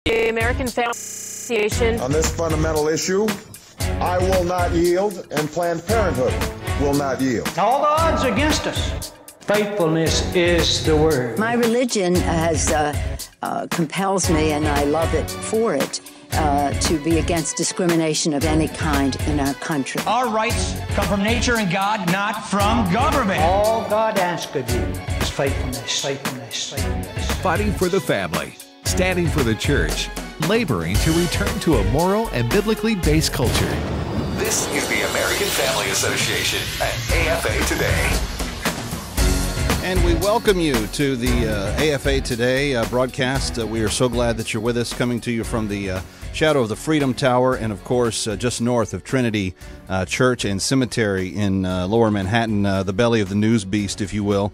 The American Family Association. On this fundamental issue, I will not yield, and Planned Parenthood will not yield. All the odds are against us. Faithfulness is the word. My religion compels me, and I love it for it, to be against discrimination of any kind in our country. Our rights come from nature and God, not from government. All God asks of you is faithfulness, faithfulness, faithfulness. Fighting for the family, standing for the church, laboring to return to a moral and biblically based culture. This is the American Family Association at AFA Today. And we welcome you to the AFA Today broadcast. We are so glad that you're with us, coming to you from the shadow of the Freedom Tower and, of course, just north of Trinity Church and Cemetery in Lower Manhattan, the belly of the news beast, if you will.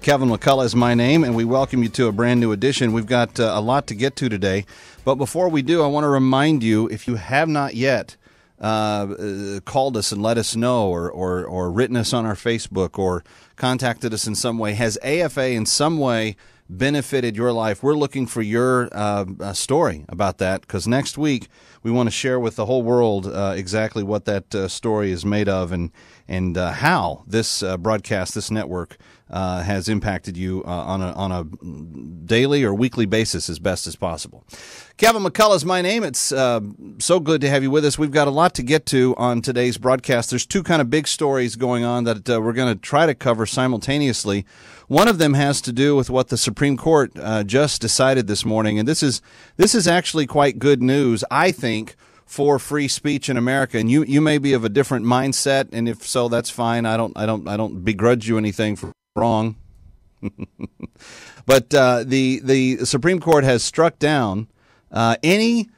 Kevin McCullough is my name, and we welcome you to a brand new edition. We've got a lot to get to today. But before we do, I want to remind you, if you have not yet called us and let us know, or written us on our Facebook, or contacted us in some way, has AFA in some way benefited your life? We're looking for your story about that, because next week we want to share with the whole world exactly what that story is made of, and how this broadcast, this network, has impacted you on a daily or weekly basis as best as possible. Kevin McCullough is my name. It's so good to have you with us. We've got a lot to get to on today's broadcast. There's two kind of big stories going on that we're going to try to cover simultaneously. One of them has to do with what the Supreme Court just decided this morning, and this is actually quite good news, I think, for free speech in America. And you may be of a different mindset, and if so, that's fine. I don't begrudge you anything for wrong. But the Supreme Court has struck down any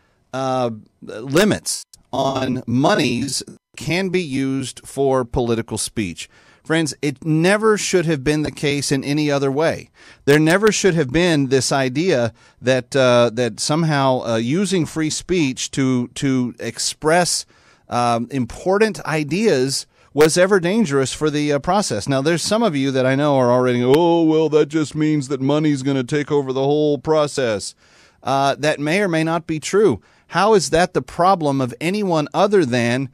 limits on monies can be used for political speech. Friends, it never should have been the case in any other way. There never should have been this idea that that somehow using free speech to express important ideas was ever dangerous for the process. Now, there's some of you that I know are already, oh, well, that just means that money's going to take over the whole process. That may or may not be true. How is that the problem of anyone other than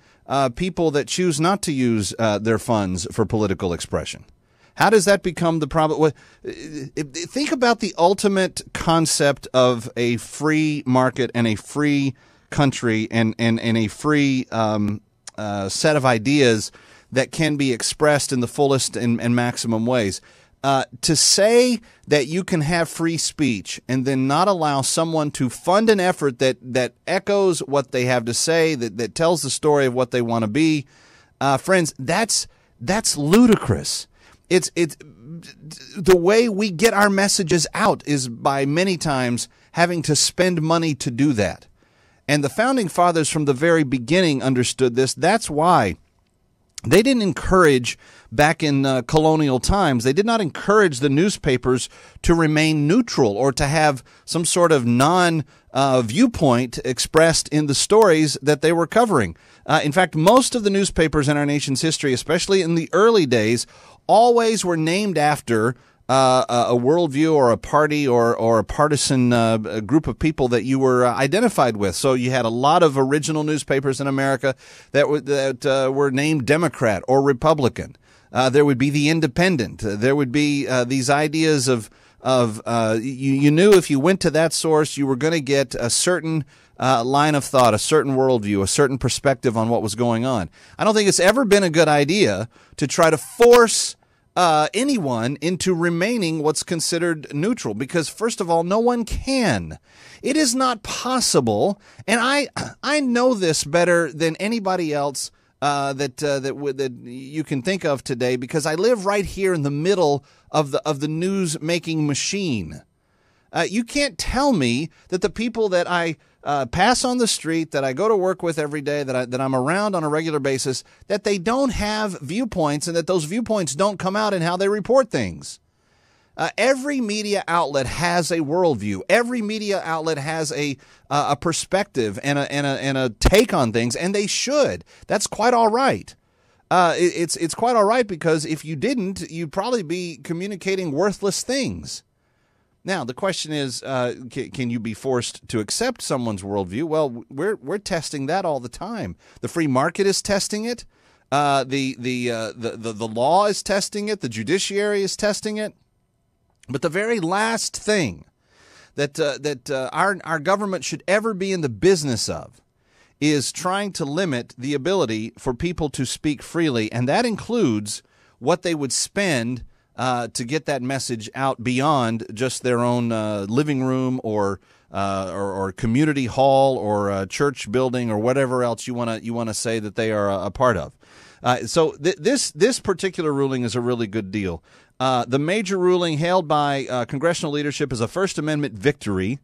people that choose not to use their funds for political expression? How does that become the problem? Think about the ultimate concept of a free market and a free country and a free set of ideas that can be expressed in the fullest and maximum ways. To say that you can have free speech and then not allow someone to fund an effort that echoes what they have to say, that tells the story of what they want to be, friends, that's ludicrous. It's the way we get our messages out is by many times having to spend money to do that. And the Founding Fathers from the very beginning understood this. That's why they didn't encourage, back in colonial times, they did not encourage the newspapers to remain neutral or to have some sort of non-viewpoint expressed in the stories that they were covering. In fact, most of the newspapers in our nation's history, especially in the early days, always were named after a worldview or a party or a partisan group of people that you were identified with. So you had a lot of original newspapers in America that were named Democrat or Republican. There would be the Independent. There would be these ideas of you knew if you went to that source, you were going to get a certain line of thought, a certain worldview, a certain perspective on what was going on. I don't think it's ever been a good idea to try to force anyone into remaining what's considered neutral, because first of all, no one can. It is not possible, and I know this better than anybody else that you can think of today, because I live right here in the middle of the news making machine. You can't tell me that the people that I pass on the street, that I go to work with every day, that I'm around on a regular basis, that they don't have viewpoints and that those viewpoints don't come out in how they report things. Every media outlet has a worldview. Every media outlet has a perspective and a take on things, and they should. That's quite all right. It's quite all right, because if you didn't, you'd probably be communicating worthless things. Now, the question is, can you be forced to accept someone's worldview? Well, we're testing that all the time. The free market is testing it. The law is testing it. The judiciary is testing it. But the very last thing that our government should ever be in the business of is trying to limit the ability for people to speak freely, and that includes what they would spend to get that message out beyond just their own living room or community hall or church building or whatever else you want to say that they are a part of. So this particular ruling is a really good deal. The major ruling hailed by congressional leadership as a First Amendment victory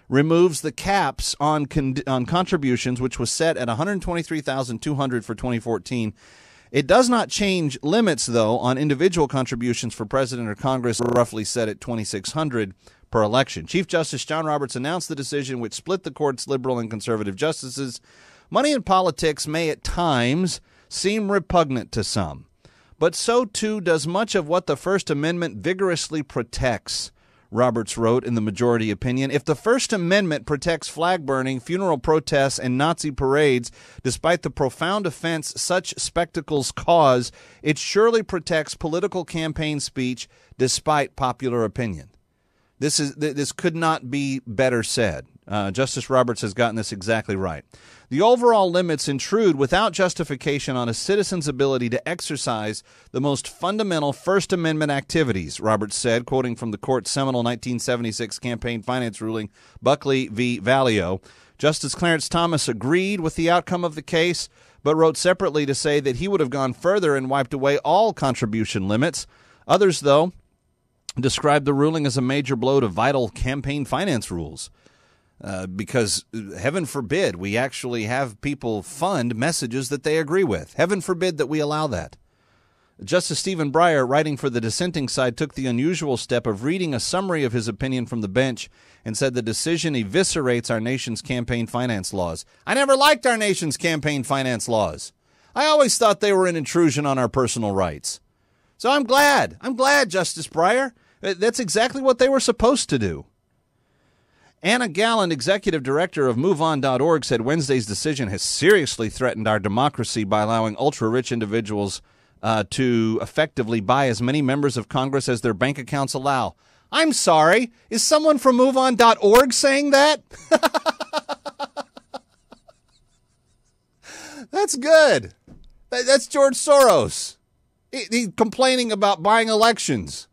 removes the caps on contributions, which was set at $123,200 for 2014. It does not change limits, though, on individual contributions for president or Congress, roughly set at $2,600 per election. Chief Justice John Roberts announced the decision, which split the court's liberal and conservative justices. Money in politics may at times seem repugnant to some, but so too does much of what the First Amendment vigorously protects, Roberts wrote in the majority opinion. If the First Amendment protects flag burning, funeral protests, and Nazi parades, despite the profound offense such spectacles cause, it surely protects political campaign speech despite popular opinion. This could not be better said. Justice Roberts has gotten this exactly right. The overall limits intrude without justification on a citizen's ability to exercise the most fundamental First Amendment activities, Roberts said, quoting from the court's seminal 1976 campaign finance ruling, Buckley v. Valeo. Justice Clarence Thomas agreed with the outcome of the case, but wrote separately to say that he would have gone further and wiped away all contribution limits. Others, though, described the ruling as a major blow to vital campaign finance rules. Because heaven forbid we actually have people fund messages that they agree with. Heaven forbid that we allow that. Justice Stephen Breyer, writing for the dissenting side, took the unusual step of reading a summary of his opinion from the bench and said the decision eviscerates our nation's campaign finance laws. I never liked our nation's campaign finance laws. I always thought they were an intrusion on our personal rights. So I'm glad, Justice Breyer. That's exactly what they were supposed to do. Anna Galland, executive director of MoveOn.org, said Wednesday's decision has seriously threatened our democracy by allowing ultra-rich individuals to effectively buy as many members of Congress as their bank accounts allow. I'm sorry, is someone from MoveOn.org saying that? That's good. That's George Soros. He's complaining about buying elections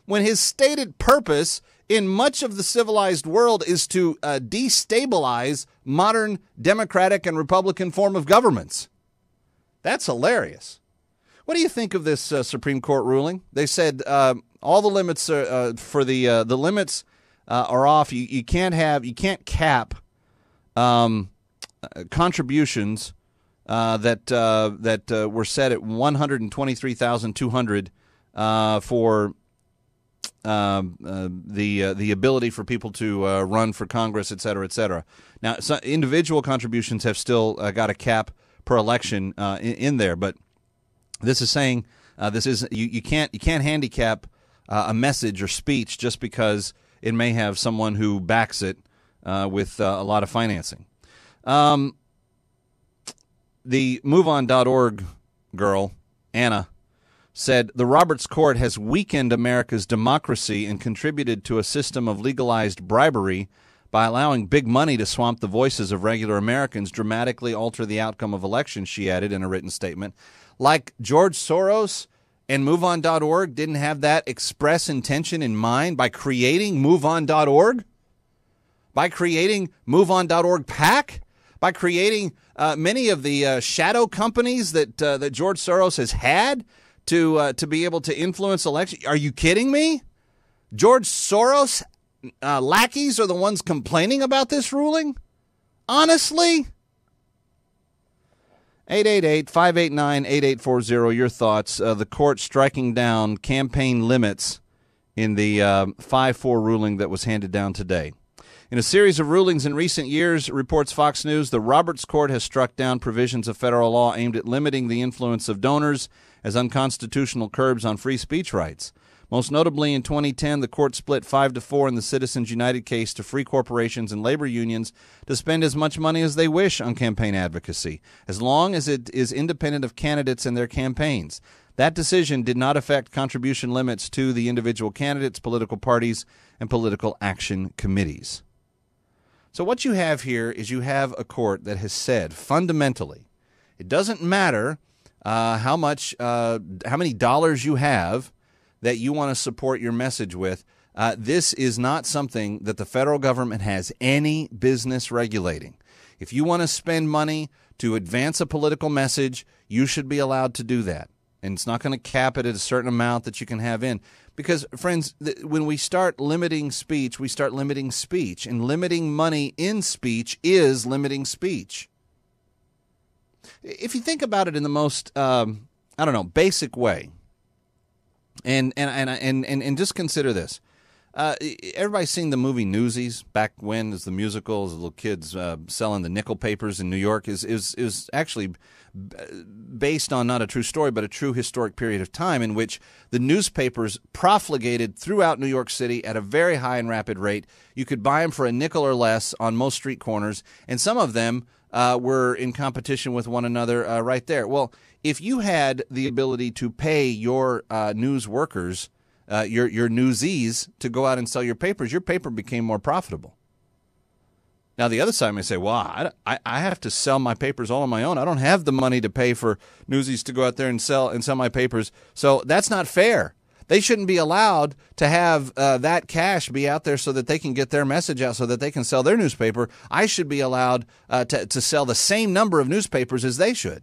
when his stated purpose in much of the civilized world is to destabilize modern Democratic and Republican form of governments. That's hilarious. What do you think of this Supreme Court ruling? They said all the limits are for the limits are off. You can't cap contributions that were set at $123,200 for the ability for people to run for Congress, et cetera, et cetera. Now, individual contributions have still got a cap per election in there, but this is saying you can't handicap a message or speech just because it may have someone who backs it with a lot of financing. The MoveOn.org girl, Anna, said the Roberts Court has weakened America's democracy and contributed to a system of legalized bribery by allowing big money to swamp the voices of regular Americans, dramatically alter the outcome of elections, she added in a written statement. Like George Soros and MoveOn.org didn't have that express intention in mind by creating MoveOn.org, by creating MoveOn.org PAC, by creating many of the shadow companies that George Soros has had to be able to influence elections. Are you kidding me? George Soros lackeys are the ones complaining about this ruling? Honestly? 888-589-8840, your thoughts. The court striking down campaign limits in the 5-4 ruling that was handed down today. In a series of rulings in recent years, reports Fox News, the Roberts Court has struck down provisions of federal law aimed at limiting the influence of donors as unconstitutional curbs on free speech rights. Most notably, in 2010, the court split 5-4 in the Citizens United case to free corporations and labor unions to spend as much money as they wish on campaign advocacy, as long as it is independent of candidates and their campaigns. That decision did not affect contribution limits to the individual candidates, political parties, and political action committees. So what you have here is you have a court that has said fundamentally, it doesn't matter how many dollars you have that you want to support your message with. This is not something that the federal government has any business regulating. If you want to spend money to advance a political message, you should be allowed to do that. And it's not going to cap it at a certain amount that you can have in. Because, friends, when we start limiting speech, we start limiting speech. And limiting money in speech is limiting speech. If you think about it in the most, basic way, and just consider this. Everybody's seen the movie Newsies back when, as the musical, as the little kids selling the nickel papers in New York, is actually based on not a true story, but a true historic period of time in which the newspapers profligated throughout New York City at a very high and rapid rate. You could buy them for a nickel or less on most street corners, and some of them were in competition with one another right there. Well, if you had the ability to pay your news workers, your newsies, to go out and sell your paper became more profitable. Now, the other side may say, well, I have to sell my papers all on my own. I don't have the money to pay for newsies to go out there and sell my papers. So that's not fair. They shouldn't be allowed to have that cash be out there so that they can get their message out, so that they can sell their newspaper. I should be allowed to sell the same number of newspapers as they should.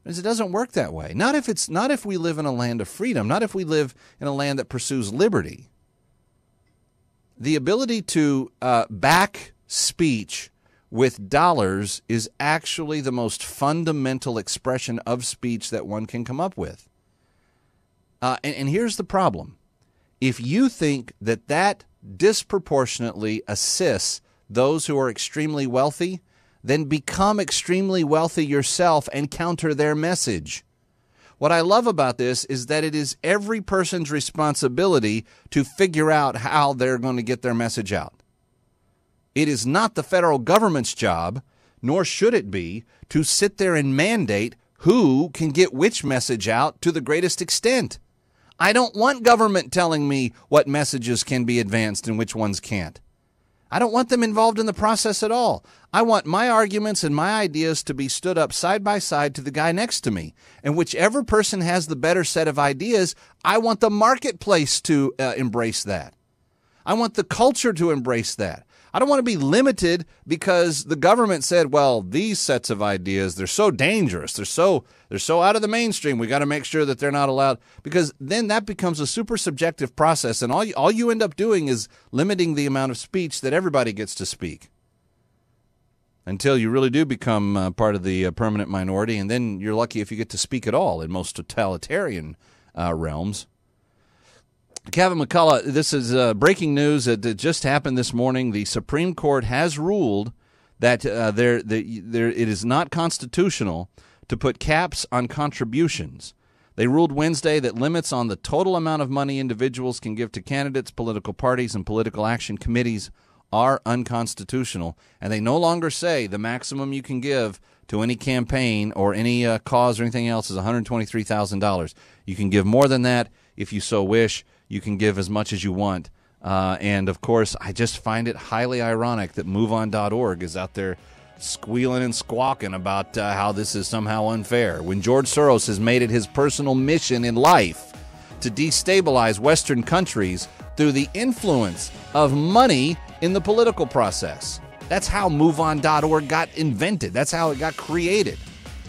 Because it doesn't work that way. Not if we live in a land of freedom. Not if we live in a land that pursues liberty. The ability to back speech with dollars is actually the most fundamental expression of speech that one can come up with. And here's the problem. If you think that disproportionately assists those who are extremely wealthy, then become extremely wealthy yourself and counter their message. What I love about this is that it is every person's responsibility to figure out how they're going to get their message out. It is not the federal government's job, nor should it be, to sit there and mandate who can get which message out to the greatest extent. I don't want government telling me what messages can be advanced and which ones can't. I don't want them involved in the process at all. I want my arguments and my ideas to be stood up side by side to the guy next to me. And whichever person has the better set of ideas, I want the marketplace to embrace that. I want the culture to embrace that. I don't want to be limited because the government said, well, these sets of ideas, they're so dangerous. They're so out of the mainstream. We got to make sure that they're not allowed, because then that becomes a super subjective process. And all you end up doing is limiting the amount of speech that everybody gets to speak until you really do become part of the permanent minority. And then you're lucky if you get to speak at all in most totalitarian realms. Kevin McCullough, this is breaking news that just happened this morning. The Supreme Court has ruled that it is not constitutional to put caps on contributions. They ruled Wednesday that limits on the total amount of money individuals can give to candidates, political parties, and political action committees are unconstitutional. And they no longer say the maximum you can give to any campaign or any cause or anything else is $123,000. You can give more than that if you so wish. You can give as much as you want. And, of course, I just find it highly ironic that MoveOn.org is out there squealing and squawking about how this is somehow unfair, when George Soros has made it his personal mission in life to destabilize Western countries through the influence of money in the political process. That's how MoveOn.org got invented. That's how it got created.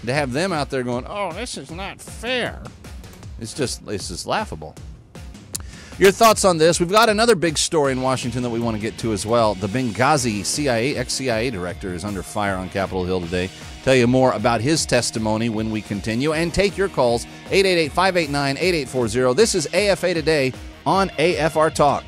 To have them out there going, oh, this is not fair. It's just laughable. Your thoughts on this? We've got another big story in Washington that we want to get to as well. The Benghazi ex-CIA director is under fire on Capitol Hill today. Tell you more about his testimony when we continue. And take your calls, 888-589-8840. This is AFA Today on AFR Talk.